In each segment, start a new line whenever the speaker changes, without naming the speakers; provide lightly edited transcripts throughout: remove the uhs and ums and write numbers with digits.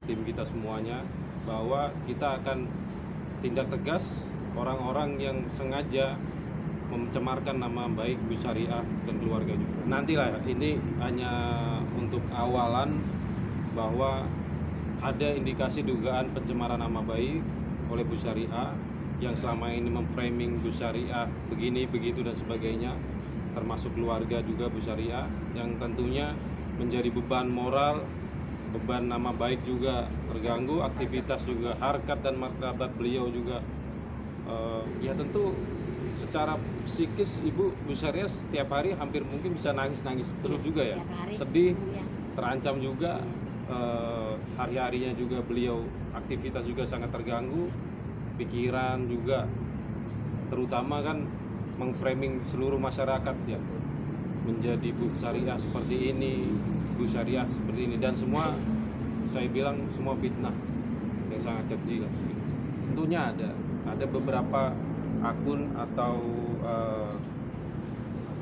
tim kita semuanya bahwa kita akan tindak tegas orang-orang yang sengaja mencemarkan nama baik Bu Syariah dan keluarga juga. Nantilah, ini hanya untuk awalan bahwa ada indikasi dugaan pencemaran nama baik oleh Bu Syariah yang selama ini memframing Bu Syariah begini, begitu dan sebagainya, termasuk keluarga juga Bu Syariah, yang tentunya menjadi beban moral, beban nama baik juga terganggu, aktivitas juga, harkat dan martabat beliau juga ya tentu secara psikis Ibu Bu Syariah setiap hari hampir mungkin bisa nangis-nangis terus juga ya, sedih, terancam juga, hari-harinya juga beliau aktivitas juga sangat terganggu, pikiran juga, terutama kan mengframing seluruh masyarakat ya, menjadi Bu Syariah seperti ini, Bu Syariah seperti ini, dan semua saya bilang semua fitnah yang sangat keji lah. Tentunya ada beberapa akun atau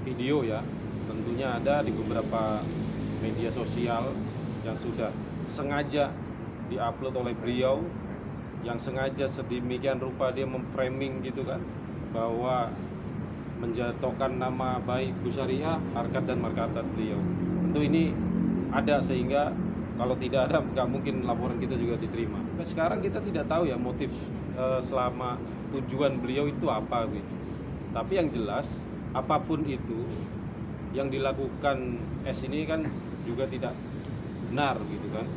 video ya, tentunya ada di beberapa media sosial yang sudah sengaja diupload oleh beliau, yang sengaja sedemikian rupa dia memframing gitu kan, bahwa menjatuhkan nama baik Bu Syariah, harkat dan martabat beliau. Tentu ini ada, sehingga kalau tidak ada nggak mungkin laporan kita juga diterima. Nah, sekarang kita tidak tahu ya motif selama tujuan beliau itu apa gitu. Tapi yang jelas apapun itu yang dilakukan S ini kan juga tidak benar gitu kan.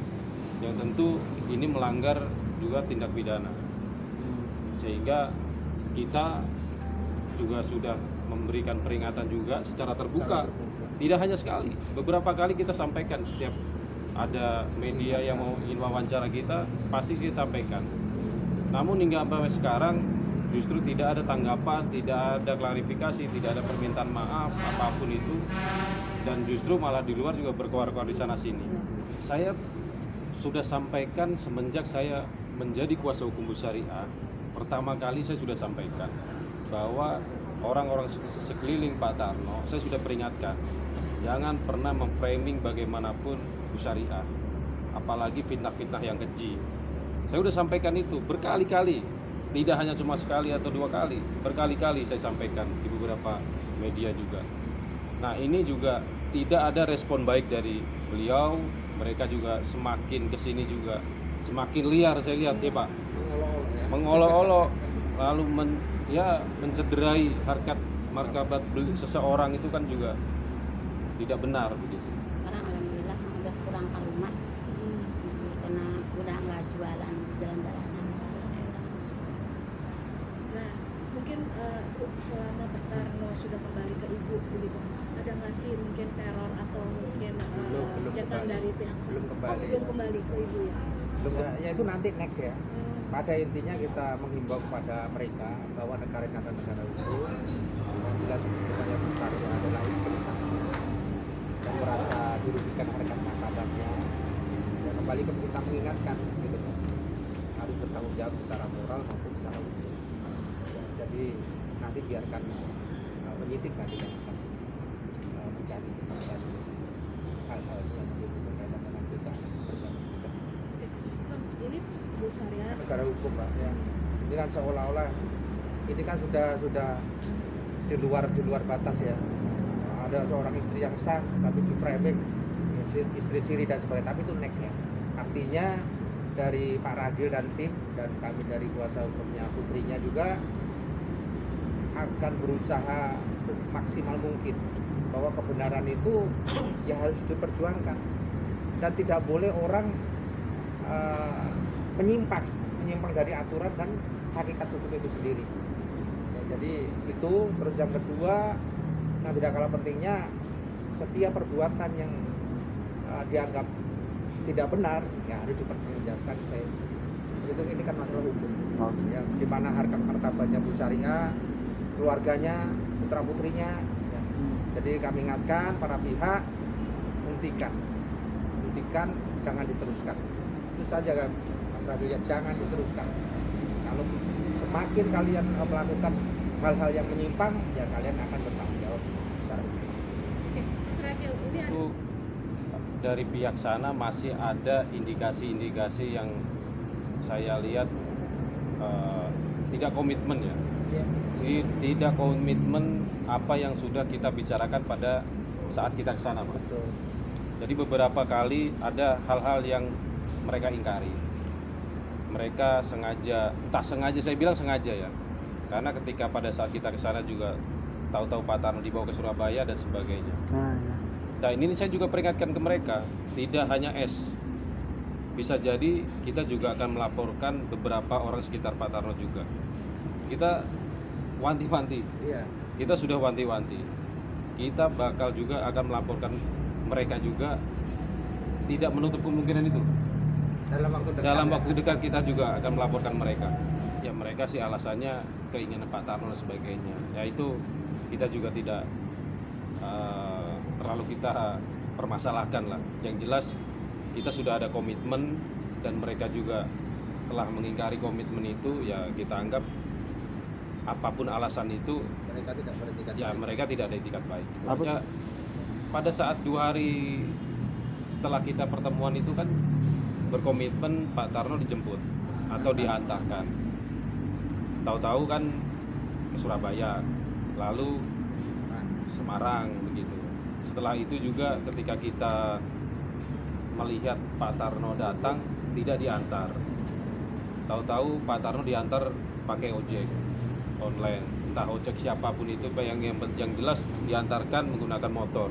Yang tentu ini melanggar juga tindak pidana. Sehingga kita juga sudah memberikan peringatan juga secara terbuka. Tidak hanya sekali, beberapa kali kita sampaikan, setiap ada media yang mau ingin wawancara kita pasti kita sampaikan. Namun hingga sampai sekarang justru tidak ada tanggapan, tidak ada klarifikasi, tidak ada permintaan maaf apapun itu, dan justru malah di luar juga berkoar-koar di sana sini. Saya sudah sampaikan semenjak saya menjadi kuasa hukum Bu Syariah, pertama kali saya sudah sampaikan bahwa orang-orang sekeliling Pak Tarno, saya sudah peringatkan, jangan pernah memframing bagaimanapun Bu Syariah, apalagi fitnah-fitnah yang keji. Saya sudah sampaikan itu berkali-kali, tidak hanya cuma sekali atau dua kali, berkali-kali saya sampaikan di beberapa media juga. Nah, ini juga tidak ada respon baik dari beliau. Mereka juga semakin kesini juga semakin liar, saya lihat ya Pak, mengolok-olok, lalu mencederai harkat martabat seseorang, itu kan juga tidak benar begitu.
Sekarang alhamdulillah udah kurang kalimat, karena udah nggak jualan jalan-jalanan.
Nah, mungkin selama Pak Tarno sudah kembali ke Ibu begitu, ada nggak sih mungkin teror atau mungkin cetan dari pihak
belum kembali.
belum kembali ke Ibu ya?
Belum, ya itu nanti next ya. Pada intinya kita menghimbau kepada mereka bahwa negara ini adalah negara hukum, dan jelas supaya Bu Syariah adalah istri sah dan merasa dirugikan harkat martabatnya. Ya kembali ke kita mengingatkan gitu, harus bertanggung jawab secara moral maupun secara hukum. Ya, jadi nanti biarkan penyidik nanti yang akan mencari hal-hal yang berkaitan dengan kita berjalan.
Ini Bu Syariah
Negara hukum Pak ya. Ini kan seolah-olah ini kan sudah di luar batas ya. Ada seorang istri yang sah tapi di-framing istri siri dan sebagainya, tapi itu next ya. Artinya dari Pak Ragil dan tim dan kami dari kuasa hukumnya putrinya juga akan berusaha semaksimal mungkin bahwa kebenaran itu ya harus diperjuangkan dan tidak boleh orang menyimpang dari aturan dan hakikat hukum itu sendiri ya. Jadi itu, terus yang kedua yang tidak kalah pentingnya, setiap perbuatan yang dianggap tidak benar ya harus dipertanggungjawabkan. Ini kan masalah hukum ya, di mana harkat martabatnya Bu Syariah, keluarganya, putra putrinya ya. Jadi kami ingatkan para pihak, hentikan, jangan diteruskan. Itu saja kan Mas Ragil ya, jangan diteruskan. Kalau semakin kalian melakukan hal-hal yang menyimpang, ya kalian akan bertanggung jawab besar.
Oke, Mas Ragil, ini ada
dari pihak sana masih ada indikasi-indikasi yang saya lihat tidak komitmen ya.
Ya.
Jadi tidak komitmen apa yang sudah kita bicarakan pada saat kita ke sana, Pak.
Betul.
Jadi beberapa kali ada hal-hal yang mereka ingkari. Mereka sengaja, entah sengaja, saya bilang sengaja ya. Karena ketika pada saat kita ke sana juga tahu-tahu Pak Tarno dibawa ke Surabaya dan sebagainya.
Nah, ya.
Nah ini saya juga peringatkan ke mereka, tidak hanya S. Bisa jadi kita juga akan melaporkan beberapa orang sekitar Pak Tarno juga. Kita wanti-wanti,
Iya.
kita sudah wanti-wanti. Kita bakal juga akan melaporkan mereka juga, tidak menutup kemungkinan itu.
Dalam waktu dekat.
Dalam
ya.
waktu dekat kita juga akan melaporkan mereka. Ya mereka sih alasannya keinginan Pak Tarno dan sebagainya. Ya itu kita juga tidak terlalu kita permasalahkan lah. Yang jelas kita sudah ada komitmen dan mereka juga telah mengingkari komitmen itu, ya kita anggap apapun alasan itu
Mereka tidak beretikat
ya
baik.
mereka tidak ada etikat baik.
Apa
Pokoknya pada saat 2 hari setelah kita pertemuan itu kan berkomitmen Pak Tarno dijemput atau diantarkan. Tahu-tahu kan ke Surabaya, lalu Semarang begitu. Setelah itu juga ketika kita melihat Pak Tarno datang tidak diantar. Tahu-tahu Pak Tarno diantar pakai ojek online, entah ojek siapapun itu, yang jelas diantarkan menggunakan motor.